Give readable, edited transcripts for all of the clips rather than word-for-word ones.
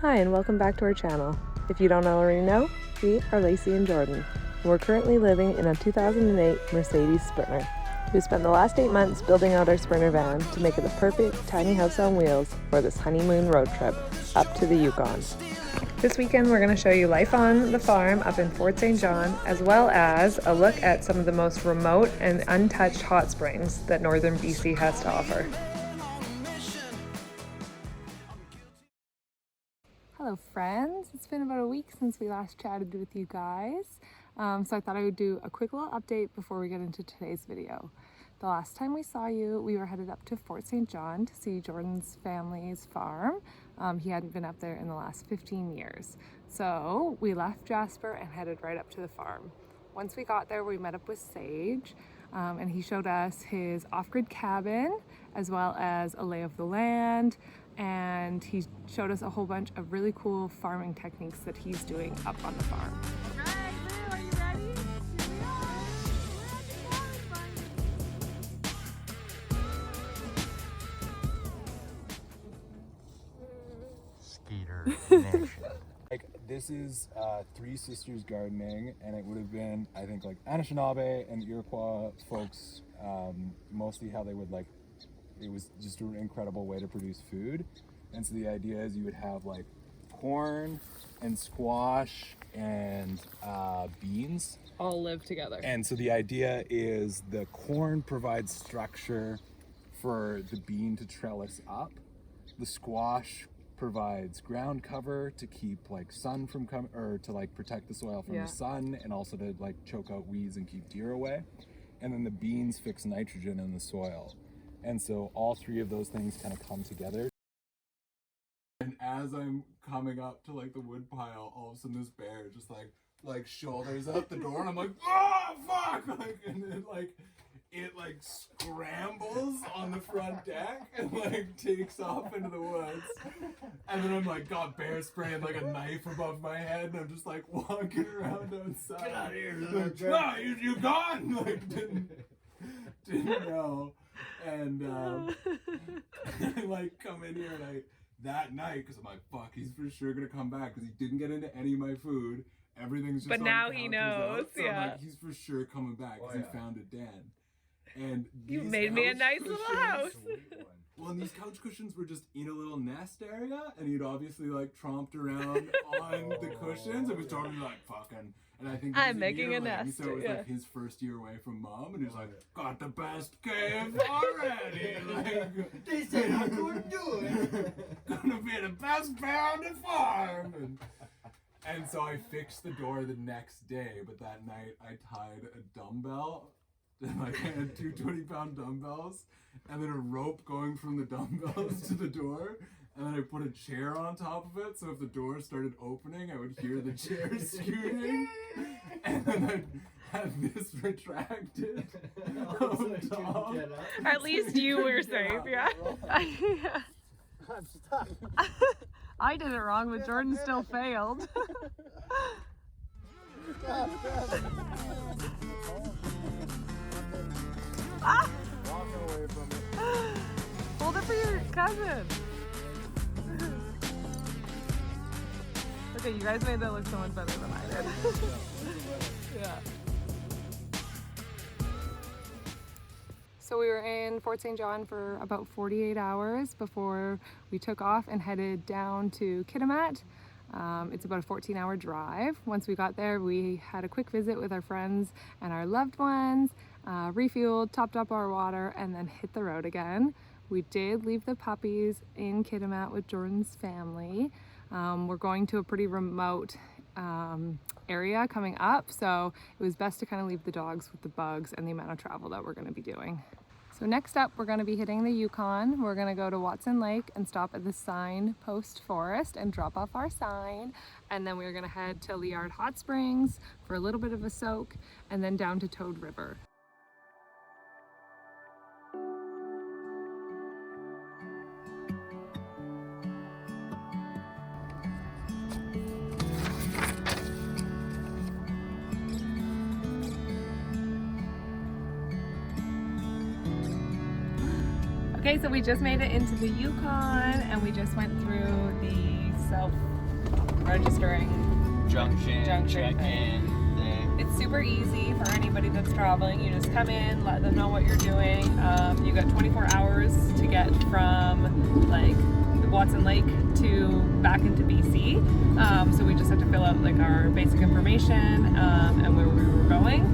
Hi and welcome back to our channel. If you don't already know, we are Lacey and Jordan, and we're currently living in a 2008 Mercedes Sprinter. We spent the last 8 months building out our Sprinter van to make it the perfect tiny house on wheels for this honeymoon road trip up to the Yukon. This weekend we're going to show you life on the farm up in Fort St. John, as well as a look at some of the most remote and untouched hot springs that northern BC has to offer. Hello friends, it's been about a week since we last chatted with you guys, so I thought I would do a quick little update before we get into today's video. The last time we saw you, we were headed up to Fort St. John to see Jordan's family's farm. He hadn't been up there in the last 15 years. So we left Jasper and headed right up to the farm. Once we got there, we met up with Sage, and he showed us his off-grid cabin, as well as a lay of the land, and he showed us a whole bunch of really cool farming techniques that he's doing up on the farm. Alright, Lou, are you ready? Here we are. Skeeter Nation. Like, this is Three Sisters Gardening, and it would have been, I think, like Anishinaabe and Iroquois folks, mostly how they would, like, it was just an incredible way to produce food. And so the idea is you would have like corn and squash and beans All live together. And so the idea is the corn provides structure for the bean to trellis up. The squash provides ground cover to keep like sun from coming, or to like protect the soil from the sun, and also to like choke out weeds and keep deer away. And then the beans fix nitrogen in the soil. And so all three of those things kind of come together. And as I'm coming up to like the wood pile, all of a sudden this bear just like shoulders out the door, and I'm like, oh fuck! Like, and then it scrambles on the front deck and like takes off into the woods. And then I'm like got bear spray and like a knife above my head, and I'm just like walking around outside. Get out of here! Like, no, you gone! Like didn't know. And I like come in here and that night, because I'm like, fuck, he's for sure gonna come back because he didn't get into any of my food. Everything's just But now he knows, so I'm like, he's for sure coming back because he found a den. And you made me a nice little house. Well, and these couch cushions were just in a little nest area, and he'd obviously like tromped around on the cushions and was totally like fucking. And I think I'm making a nest. So it was like his first year away from mom, and he's like, got the best cave already. Like, they said I couldn't do it. Gonna be the best bear on the farm. And so I fixed the door the next day, but that night I tied a dumbbell. Like I had two 20-pound dumbbells, and then a rope going from the dumbbells to the door, and then I put a chair on top of it, so if the door started opening, I would hear the chair scooting, and then I'd have this retracted on top. At least you were safe, yeah. I'm stuck. I did it wrong, but Jordan still failed. Ah! Walking away from it. Hold it for your cousin. Okay, you guys made that look so much better than I did. Yeah. So we were in Fort St. John for about 48 hours before we took off and headed down to Kitimat. It's about a 14-hour drive. Once we got there, we had a quick visit with our friends and our loved ones, refueled, topped up our water, and then hit the road again. We did leave the puppies in Kitimat with Jordan's family. We're going to a pretty remote area coming up, so it was best to kind of leave the dogs with the bugs and the amount of travel that we're going to be doing. So next up, we're going to be hitting the Yukon. We're going to go to Watson Lake and stop at the Signpost Forest and drop off our sign. And then we're going to head to Lillard Hot Springs for a little bit of a soak, and then down to Toad River. Okay, so we just made it into the Yukon, and we just went through the registering Junction thing. check-in thing. It's super easy for anybody that's traveling. You just come in, let them know what you're doing. You got 24 hours to get from like Watson Lake to back into BC. So we just have to fill out like our basic information and where we were going.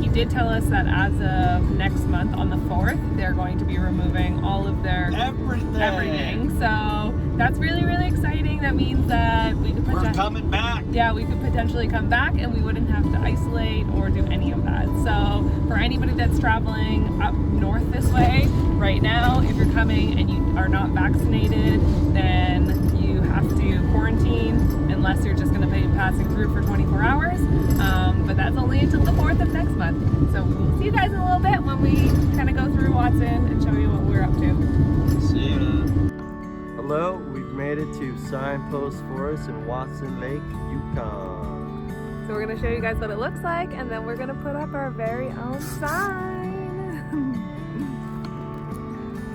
He did tell us that as of next month on the 4th, they're going to be removing all of their everything. So that's really, really exciting. That means that we could We're coming back. Yeah, we could potentially come back and we wouldn't have to isolate or do any of that. So for anybody that's traveling up north this way right now, if you're coming and you are not vaccinated, then you have to quarantine unless you're just going to be passing through for 24 hours. But that's only until the 4th of next month. So we'll see you guys in a little bit when we kind of go through Watson and show you what we're up to. See ya. Hello, we've made it to Signpost Forest in Watson Lake, Yukon. So we're going to show you guys what it looks like, and then we're going to put up our very own sign.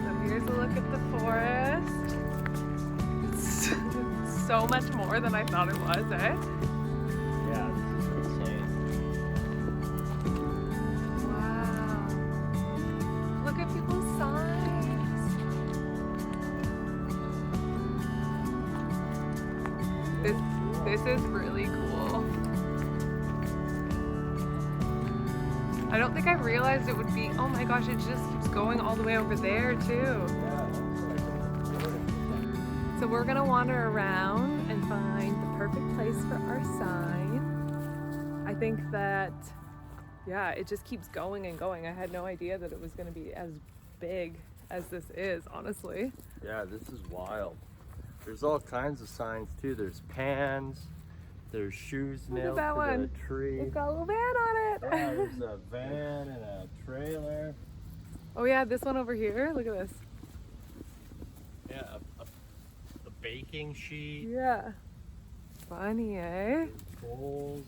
So here's a look at the forest. It's so much more than I thought it was, eh? Yeah, this is insane. Wow. Look at people's signs. This is really cool. I don't think I realized it would be, oh my gosh, it just keeps going all the way over there too. So we're gonna wander around and find the perfect place for our sign. I think that, yeah, it just keeps going and going. I had no idea that it was gonna be as big as this is, honestly. Yeah, this is wild. There's all kinds of signs too. There's pans, there's shoes Look at nailed that to one. the tree. It's got a little van on it. Yeah, there's a van and a trailer. Oh yeah, this one over here, look at this. Yeah, a baking sheet. Yeah. Funny, eh? Bowls.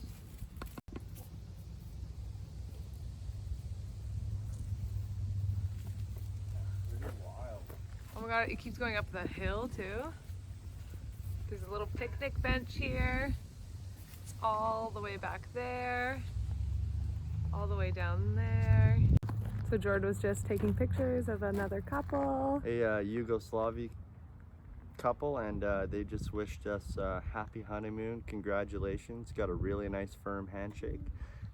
Oh my god, it keeps going up the hill too. There's a little picnic bench here. It's all the way back there. All the way down there. So Jordan was just taking pictures of another couple. A Yugoslavian couple, and they just wished us a happy honeymoon. Congratulations. Got a really nice firm handshake,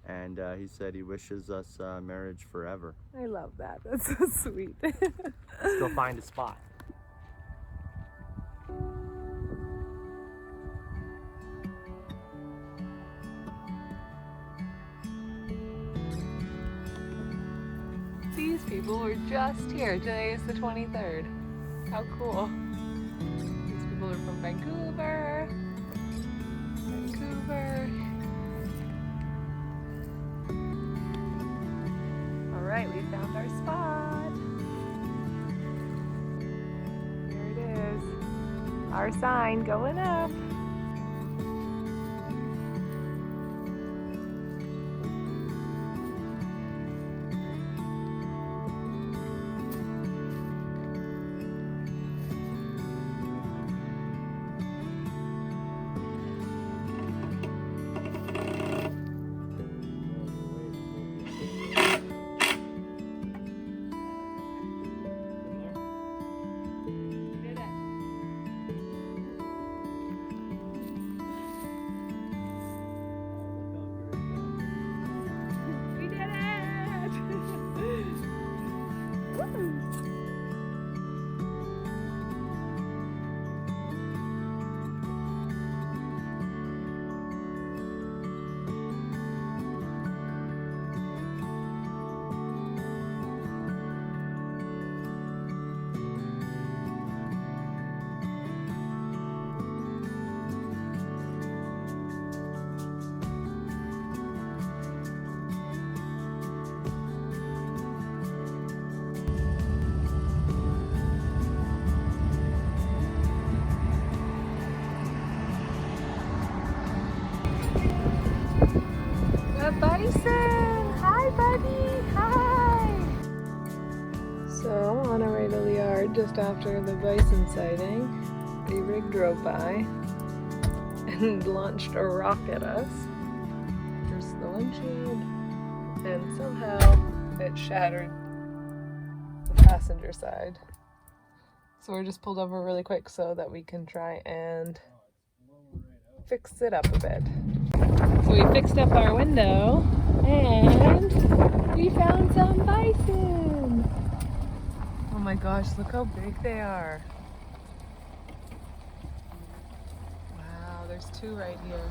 and he said he wishes us marriage forever. I love that. That's so sweet. Let's go find a spot. These people were just here. Today is the 23rd. How cool. These people are from Vancouver. All right, we found our spot. Here it is. Our sign going up. The bison! Hi, buddy! Hi! So, on our way to the yard just after the bison sighting, the rig drove by. and launched a rock at us. Here's the windshield, and somehow it shattered the passenger side. So we're just pulled over really quick so that we can try and fix it up a bit. So we fixed up our window and we found some bison. Oh my gosh, look how big they are. Wow, there's two right here.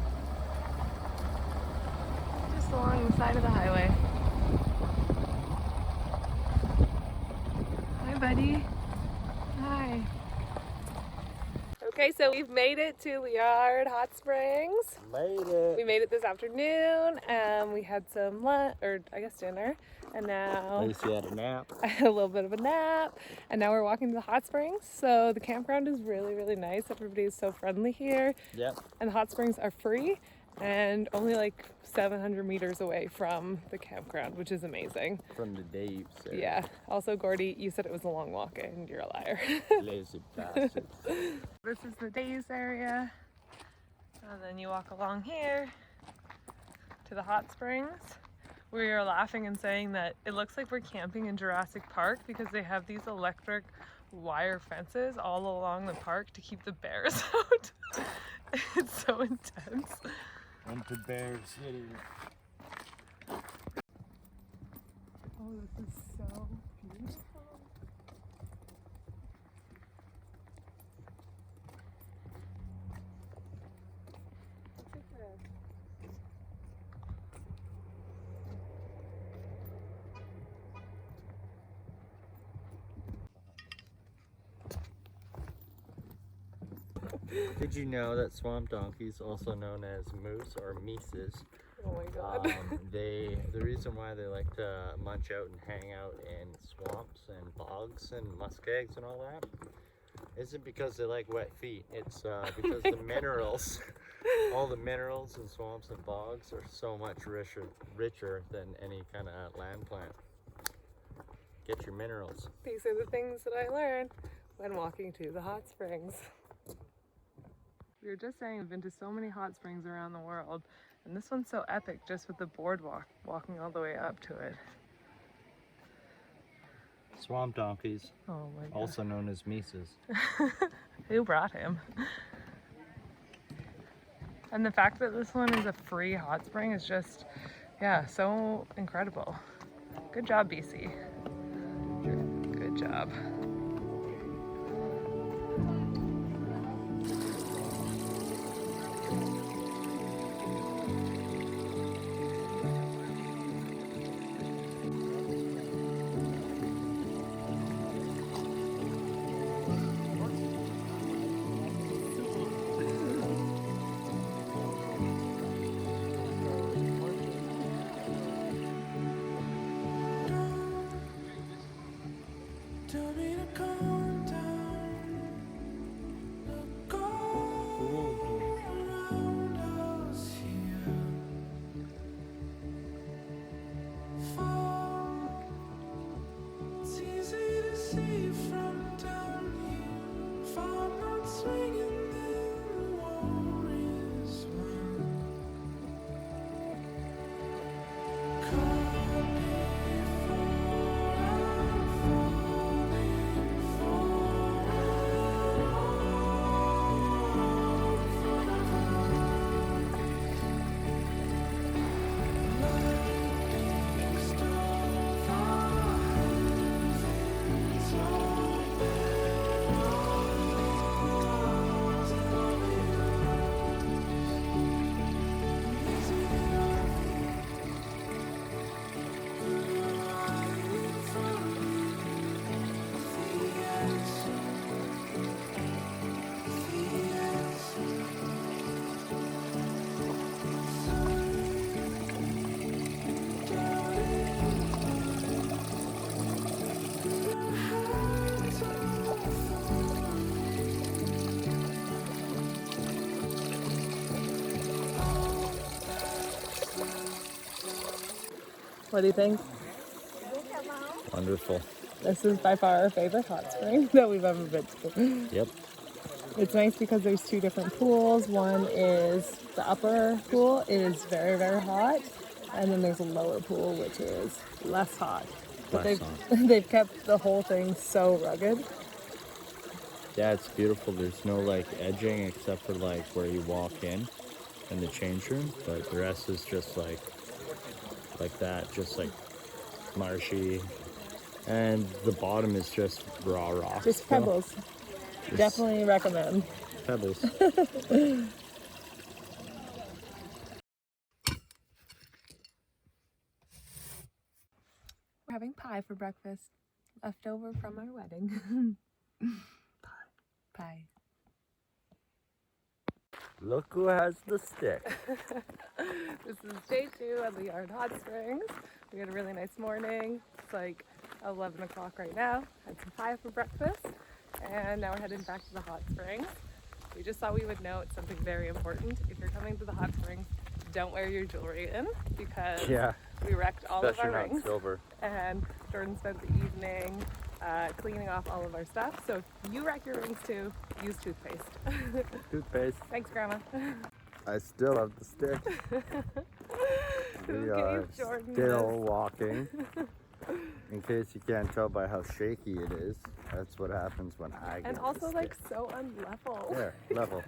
Just along the side of the highway. Hi, buddy. Hi. Okay, so we've made it to Lillard Hot Springs. Made it. We made it this afternoon. We had some lunch, or I guess dinner, and now Lacey had a nap. I had a little bit of a nap, and now we're walking to the hot springs. So the campground is really, really nice. Everybody is so friendly here. Yep. And the hot springs are free and only like 700 meters away from the campground, which is amazing. From the Dave's. Yeah. Also, Gordy, you said it was a long walk, and you're a liar. Lazy bastard. This is the Days area. And then you walk along here to the hot springs. We are laughing and saying that it looks like we're camping in Jurassic Park because they have these electric wire fences all along the park to keep the bears out. It's so intense. Went to Bear City. Oh, this is so beautiful. Look at this. Did you know that swamp donkeys, also known as moose or mises, Oh my god. the reason why they like to munch out and hang out in swamps and bogs and muskegs and all that isn't because they like wet feet. It's because the minerals, all the minerals in swamps and bogs are so much richer than any kind of land plant. Get your minerals. These are the things that I learned when walking to the hot springs. We were just saying we've been to so many hot springs around the world, and this one's so epic just with the boardwalk, walking all the way up to it. Swamp donkeys, Oh my god. also known as mises. Who brought him? And the fact that this one is a free hot spring is just, yeah, so incredible. Good job, BC. Good job. What do you think? Wonderful. This is by far our favorite hot spring that we've ever been to. Yep. It's nice because there's two different pools. One is the upper pool is very, very hot, and then there's a lower pool which is less hot. But they've kept the whole thing so rugged. Yeah, it's beautiful. There's no like edging except for like where you walk in and the change room, but the rest is just like that, just like marshy, and the bottom is just raw rock. Just pebbles. Definitely recommend. Pebbles. We're having pie for breakfast, left over from our wedding. Pie. Look who has the stick. This is day 2 at Lillard Hot Springs. We had a really nice morning. It's like 11 o'clock right now. Had some pie for breakfast, and now we're heading back to the hot springs. We just thought we would note something very important. If you're coming to the hot springs, don't wear your jewelry in, because we wrecked all of our Especially rings. not silver. And Jordan spent the evening cleaning off all of our stuff. So if you wreck your rings too, use toothpaste. Toothpaste. Thanks, Grandma. I still have the stick. Who We gave are Jordan still this? walking. In case you can't tell by how shaky it is, that's what happens when I get And the also stick. like so unlevel. There, level.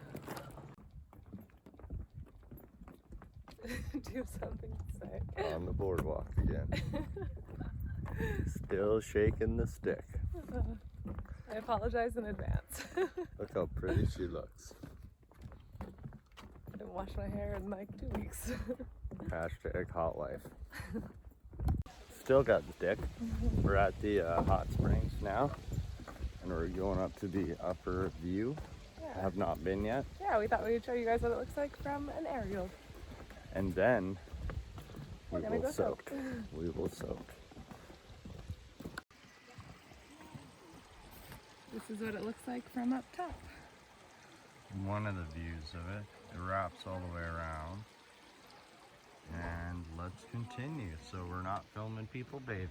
Do something to say. On the boardwalk again. Still shaking the stick. I apologize in advance. Look how pretty she looks. I didn't wash my hair in like 2 weeks. Hashtag hot life. Still got the stick. We're at the hot springs now, and we're going up to the upper view. Yeah. Have not been yet. Yeah, we thought we'd show you guys what it looks like from an aerial. And then we We're gonna will go soak. soak. We will soak. This is what it looks like from up top. One of the views of it. It wraps all the way around. And let's continue so we're not filming people bathing.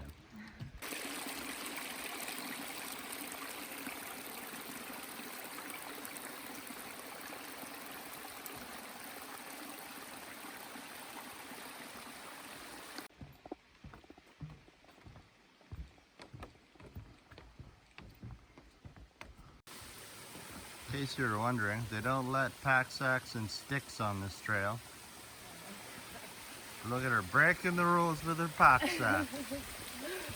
In case you were wondering, they don't let pack sacks and sticks on this trail. Look at her breaking the rules with her pack sack.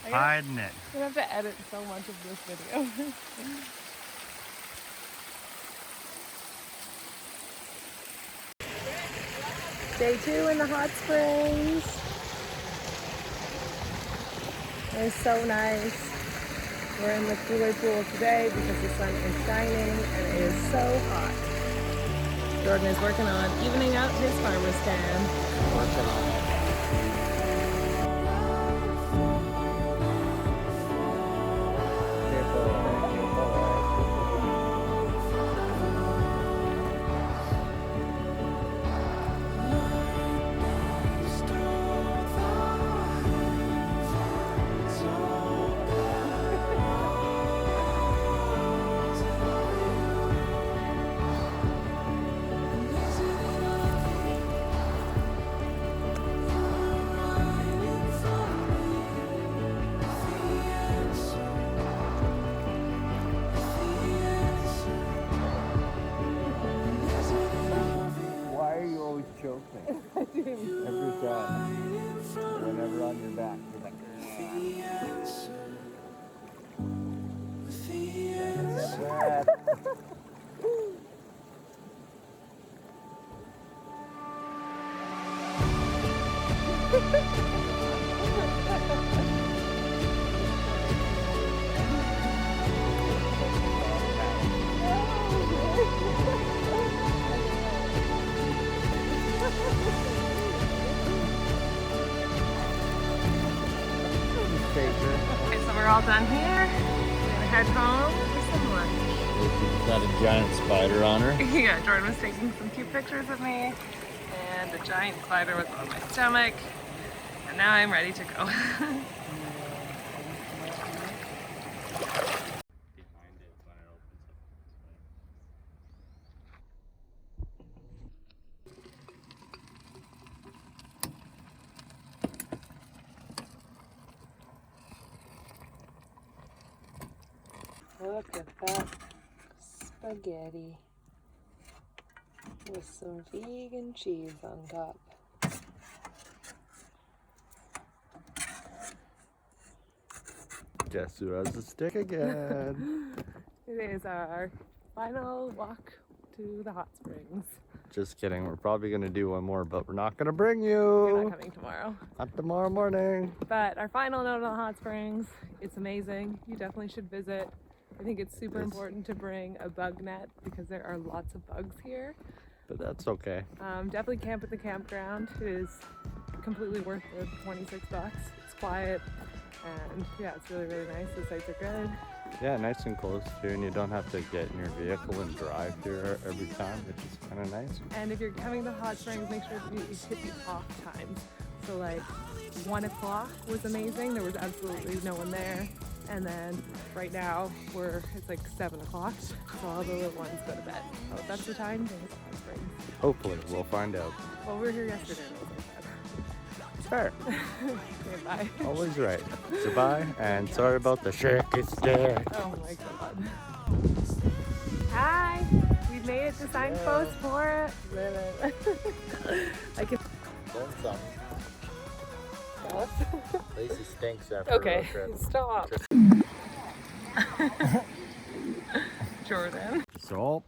Hiding it. I'm gonna have to edit so much of this video. Day 2 in the hot springs. It's so nice. We're in the cooler pool today because the sun is shining and it is so hot. Jordan is working on evening out his farmer's tan. Working on it. Choking every time. Whenever on your back, you're like, Okay, so we're all done here. We're gonna head home for some lunch. got a giant spider on her. Yeah, Jordan was taking some cute pictures of me, and the giant spider was on my stomach, and now I'm ready to go. Look at that spaghetti with some vegan cheese on top. Guess who has the stick again? It is our final walk to the hot springs. Just kidding. We're probably going to do one more, but we're not going to bring You're you. not coming tomorrow. Not tomorrow morning. But our final note on the hot springs, it's amazing. You definitely should visit. I think it's super important to bring a bug net because there are lots of bugs here. But that's okay. Definitely camp at the campground. It is completely worth the $26. It's quiet and yeah, it's really, really nice. The sights are good. Yeah, nice and close too, and you don't have to get in your vehicle and drive here every time, which is kind of nice. And if you're coming to hot springs, make sure you hit the off times. So like 1 o'clock was amazing. There was absolutely no one there. And then right now it's like 7 o'clock. So all the little ones go to bed. So that's the time to hit the hot springs. Hopefully, we'll find out. Well, we were here yesterday and it was like Fair. that. Okay, bye. Always right. Goodbye, and sorry about the shaky stick. Oh my god. Hi! We made it to signpost for Lillard. I can. Lacey stinks after Okay, stop. Jordan. So,